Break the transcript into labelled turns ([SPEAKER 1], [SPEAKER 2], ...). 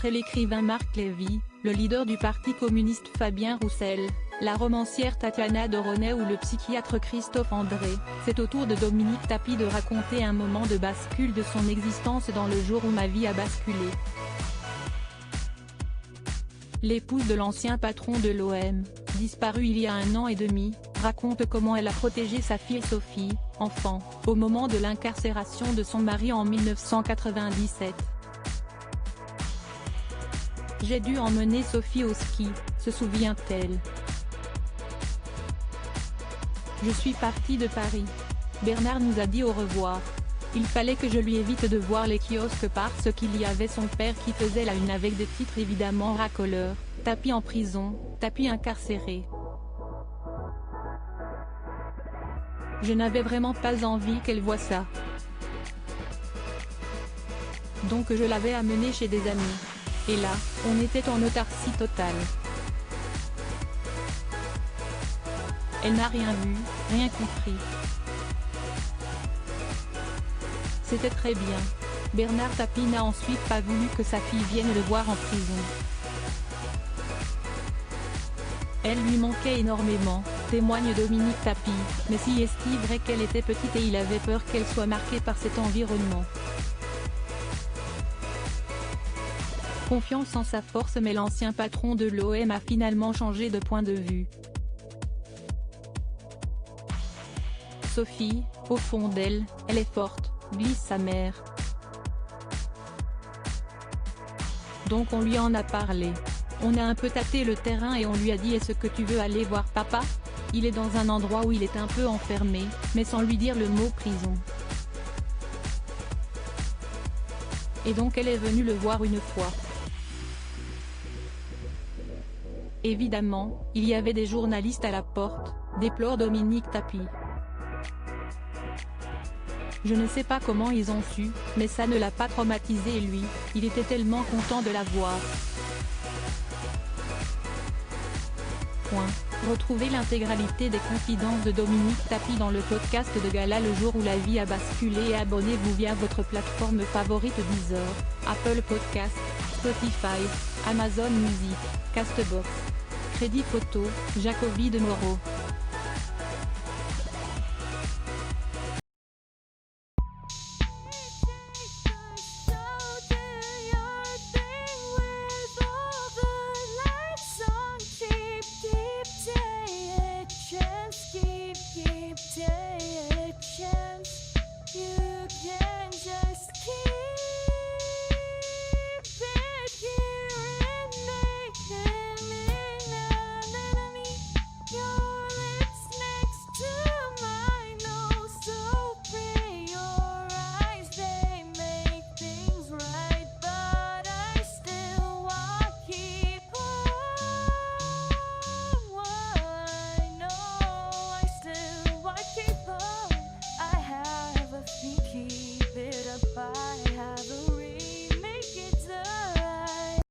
[SPEAKER 1] après l'écrivain Marc Lévy, le leader du parti communiste Fabien Roussel, la romancière Tatiana Doronet ou le psychiatre Christophe André, c'est au tour de Dominique Tapie de raconter un moment de bascule de son existence dans le jour où ma vie a basculé. L'épouse de l'ancien patron de l'OM, disparue il y a 1 an et demi, raconte comment elle a protégé sa fille Sophie, enfant, au moment de l'incarcération de son mari en 1997. J'ai dû emmener Sophie au ski, se souvient-elle. Je suis partie de Paris. Bernard nous a dit au revoir. Il fallait que je lui évite de voir les kiosques parce qu'il y avait son père qui faisait la une avec des titres évidemment racoleurs, Tapie en prison, Tapie incarcéré. Je n'avais vraiment pas envie qu'elle voie ça. Donc je l'avais amenée chez des amis. Et là, on était en autarcie totale. Elle n'a rien vu, rien compris. C'était très bien. Bernard Tapie n'a ensuite pas voulu que sa fille vienne le voir en prison. Elle lui manquait énormément, témoigne Dominique Tapie, mais si est-il vrai qu'elle était petite et il avait peur qu'elle soit marquée par cet environnement. Confiance en sa force, mais l'ancien patron de l'OM a finalement changé de point de vue. Sophie, au fond d'elle, elle est forte, glisse sa mère. Donc on lui en a parlé. On a un peu tâté le terrain et on lui a dit: est-ce que tu veux aller voir papa? Il est dans un endroit où il est un peu enfermé, mais sans lui dire le mot prison. Et donc elle est venue le voir une fois. Évidemment, il y avait des journalistes à la porte, déplore Dominique Tapie. Je ne sais pas comment ils ont su, mais ça ne l'a pas traumatisé lui, il était tellement content de la voir. Retrouvez l'intégralité des confidences de Dominique Tapie dans le podcast de Gala le jour où la vie a basculé et abonnez-vous via votre plateforme favorite Deezer, Apple Podcast, Spotify, Amazon Music, Castbox. Crédit photo, Jacobi de Moreau.